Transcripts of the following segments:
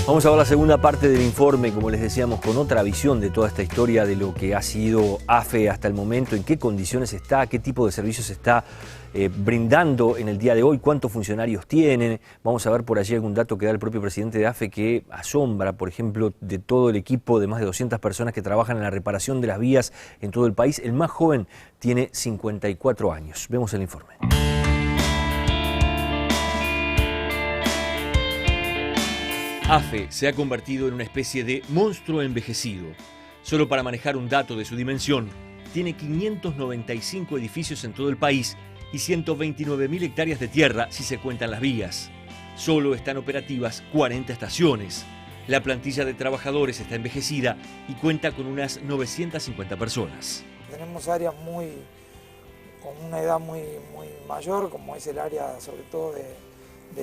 Vamos a ver la segunda parte del informe, como les decíamos, con otra visión de toda esta historia de lo que ha sido AFE hasta el momento, en qué condiciones está, qué tipo de servicios está brindando en el día de hoy, cuántos funcionarios tienen. Vamos a ver por allí algún dato que da el propio presidente de AFE que asombra, por ejemplo, de todo el equipo de más de 200 personas que trabajan en la reparación de las vías en todo el país. El más joven tiene 54 años. Vemos el informe. AFE se ha convertido en una especie de monstruo envejecido. Solo para manejar un dato de su dimensión, tiene 595 edificios en todo el país y 129.000 hectáreas de tierra si se cuentan las vías. Solo están operativas 40 estaciones. La plantilla de trabajadores está envejecida y cuenta con unas 950 personas. Tenemos áreas con una edad muy mayor, como es el área sobre todo de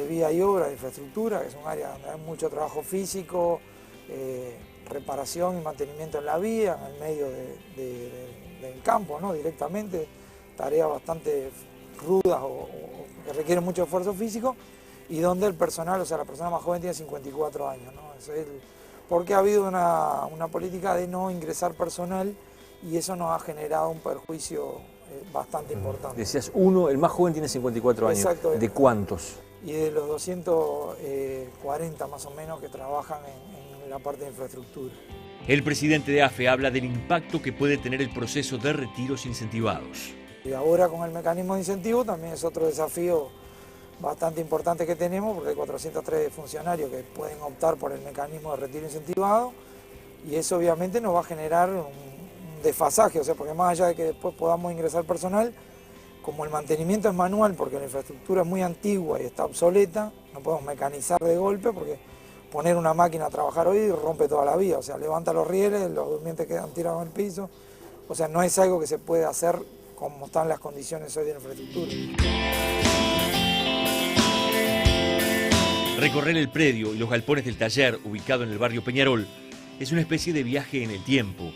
vía y obra, de infraestructura, que es un área donde hay mucho trabajo físico, reparación y mantenimiento en la vía, en el medio del campo, ¿no? Directamente, tareas bastante rudas o que requieren mucho esfuerzo físico, y donde el personal, o sea, la persona más joven tiene 54 años, ¿no? Porque ha habido una política de no ingresar personal y eso nos ha generado un perjuicio bastante importante. Decías el más joven tiene 54 años. Exacto. ¿De cuántos? Y de los 240 más o menos que trabajan en la parte de infraestructura. El presidente de AFE habla del impacto que puede tener el proceso de retiros incentivados. Y ahora con el mecanismo de incentivo también es otro desafío bastante importante que tenemos, porque hay 403 funcionarios que pueden optar por el mecanismo de retiro incentivado, y eso obviamente nos va a generar un desfasaje, o sea, porque más allá de que después podamos ingresar personal, como el mantenimiento es manual, porque la infraestructura es muy antigua y está obsoleta, no podemos mecanizar de golpe, porque poner una máquina a trabajar hoy rompe toda la vía, o sea, levanta los rieles, los durmientes quedan tirados en el piso, o sea, no es algo que se puede hacer como están las condiciones hoy de la infraestructura. Recorrer el predio y los galpones del taller, ubicado en el barrio Peñarol, es una especie de viaje en el tiempo.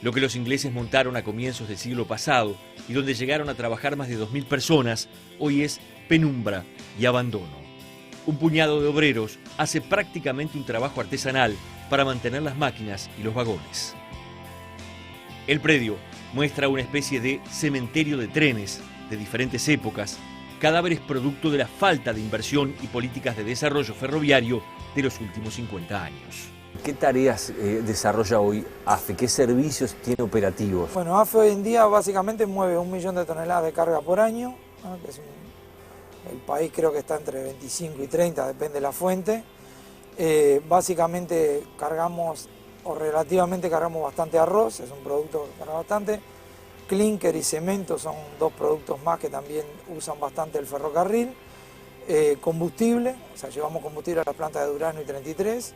Lo que los ingleses montaron a comienzos del siglo pasado y donde llegaron a trabajar más de 2.000 personas, hoy es penumbra y abandono. Un puñado de obreros hace prácticamente un trabajo artesanal para mantener las máquinas y los vagones. El predio muestra una especie de cementerio de trenes de diferentes épocas, cadáveres producto de la falta de inversión y políticas de desarrollo ferroviario de los últimos 50 años. ¿Qué tareas desarrolla hoy AFE? ¿Qué servicios tiene operativos? Bueno, AFE hoy en día básicamente mueve 1 millón de toneladas de carga por año, ¿no? Que es el país creo que está entre 25 y 30, depende de la fuente. Básicamente cargamos, o relativamente cargamos bastante arroz, es un producto que carga bastante. Clinker y cemento son 2 productos más que también usan bastante el ferrocarril. Combustible, o sea, llevamos combustible a la planta de Durazno y 33.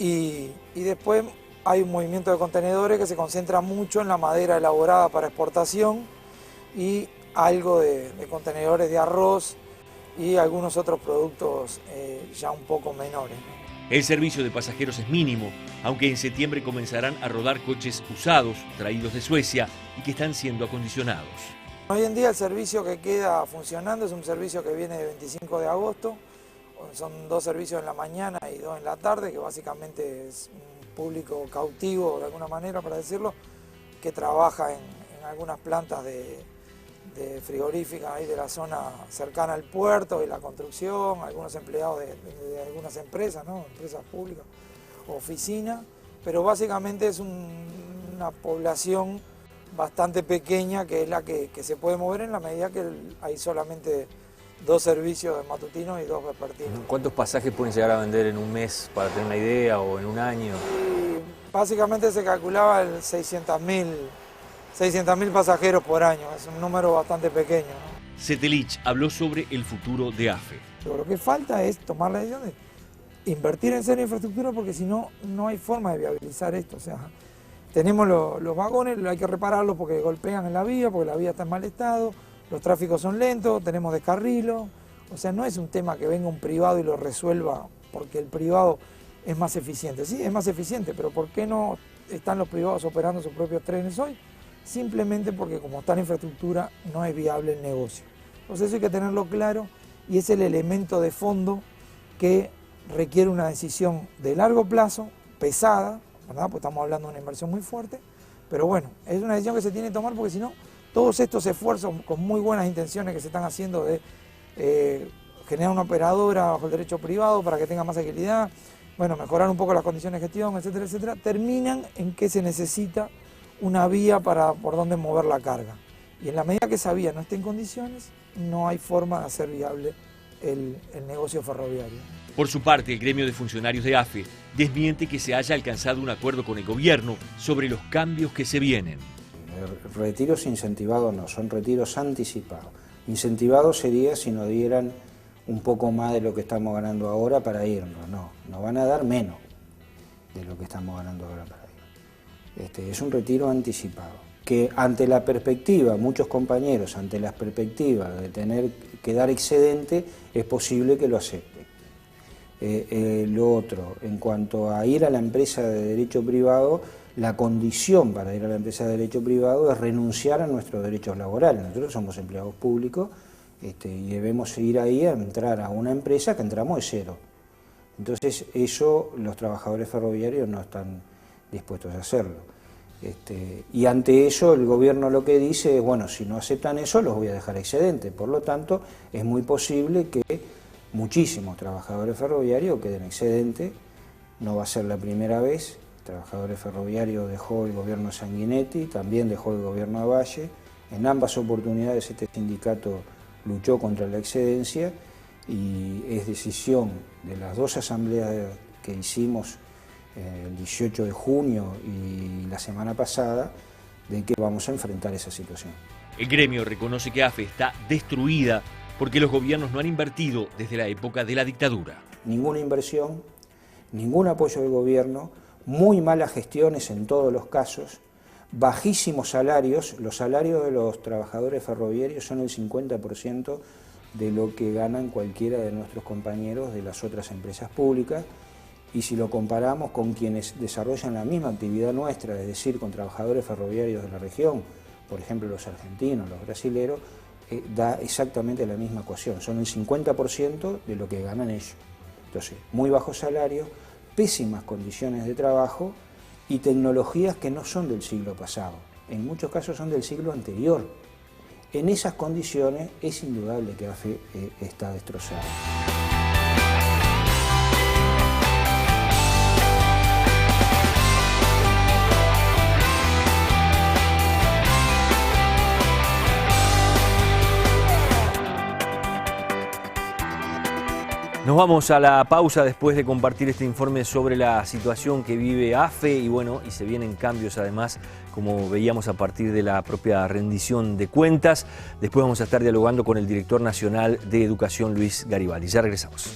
Y después hay un movimiento de contenedores que se concentra mucho en la madera elaborada para exportación y algo de contenedores de arroz y algunos otros productos ya un poco menores, ¿no? El servicio de pasajeros es mínimo, aunque en septiembre comenzarán a rodar coches usados, traídos de Suecia y que están siendo acondicionados. Hoy en día el servicio que queda funcionando es un servicio que viene del 25 de agosto. Son 2 servicios en la mañana y 2 en la tarde, que básicamente es un público cautivo, de alguna manera, para decirlo, que trabaja en algunas plantas de frigoríficas ahí de la zona cercana al puerto y la construcción, algunos empleados de algunas empresas, ¿no? Empresas públicas, oficinas, pero básicamente es una población bastante pequeña que es la que se puede mover en la medida que hay solamente 2 servicios de matutinos y 2 vespertinos. ¿Cuántos pasajes pueden llegar a vender en un mes, para tener una idea, o en un año? Y básicamente se calculaba el 600.000 pasajeros por año, es un número bastante pequeño, ¿no? Setelich habló sobre el futuro de AFE. Pero lo que falta es tomar la decisión de invertir en seria infraestructura, porque si no, no hay forma de viabilizar esto. O sea, tenemos los vagones, hay que repararlos porque golpean en la vía, porque la vía está en mal estado. Los tráficos son lentos, tenemos descarrilos, o sea, no es un tema que venga un privado y lo resuelva porque el privado es más eficiente. Sí, es más eficiente, pero ¿por qué no están los privados operando sus propios trenes hoy? Simplemente porque como está la infraestructura no es viable el negocio. Entonces eso hay que tenerlo claro y es el elemento de fondo que requiere una decisión de largo plazo, pesada, ¿verdad? Pues estamos hablando de una inversión muy fuerte, pero bueno, es una decisión que se tiene que tomar porque si no, todos estos esfuerzos con muy buenas intenciones que se están haciendo de generar una operadora bajo el derecho privado para que tenga más agilidad, bueno, mejorar un poco las condiciones de gestión, etcétera, etcétera, terminan en que se necesita una vía por donde mover la carga. Y en la medida que esa vía no esté en condiciones, no hay forma de hacer viable el negocio ferroviario. Por su parte, el gremio de funcionarios de AFE desmiente que se haya alcanzado un acuerdo con el gobierno sobre los cambios que se vienen. Retiros incentivados no, son retiros anticipados. Incentivados sería si nos dieran un poco más de lo que estamos ganando ahora para irnos. No, nos van a dar menos de lo que estamos ganando ahora para irnos. Es un retiro anticipado. Que ante la perspectiva, muchos compañeros, ante la perspectiva de tener que dar excedente, es posible que lo acepten. Lo otro, en cuanto a ir a la empresa de derecho privado, la condición para ir a la empresa de derecho privado es renunciar a nuestros derechos laborales. Nosotros somos empleados públicos y debemos ir ahí a entrar a una empresa que entramos de cero. Entonces eso los trabajadores ferroviarios no están dispuestos a hacerlo. Y ante eso el gobierno lo que dice es, bueno, si no aceptan eso los voy a dejar excedente. Por lo tanto, es muy posible que muchísimos trabajadores ferroviarios queden excedente. No va a ser la primera vez. Trabajadores ferroviarios dejó el gobierno de Sanguinetti, también dejó el gobierno de Valle. En ambas oportunidades este sindicato luchó contra la excedencia y es decisión de las dos asambleas que hicimos el 18 de junio y la semana pasada de que vamos a enfrentar esa situación. El gremio reconoce que AFE está destruida porque los gobiernos no han invertido desde la época de la dictadura. Ninguna inversión, ningún apoyo del gobierno, muy malas gestiones en todos los casos, bajísimos salarios. Los salarios de los trabajadores ferroviarios son el 50% de lo que ganan cualquiera de nuestros compañeros de las otras empresas públicas, y si lo comparamos con quienes desarrollan la misma actividad nuestra, es decir, con trabajadores ferroviarios de la región, por ejemplo los argentinos, los brasileros, da exactamente la misma ecuación, son el 50% de lo que ganan ellos. Entonces, muy bajos salarios, pésimas condiciones de trabajo y tecnologías que no son del siglo pasado, en muchos casos son del siglo anterior. En esas condiciones es indudable que AFE está destrozada. Nos vamos a la pausa después de compartir este informe sobre la situación que vive AFE y bueno, y se vienen cambios además, como veíamos a partir de la propia rendición de cuentas. Después vamos a estar dialogando con el director nacional de Educación, Luis Garibaldi. Ya regresamos.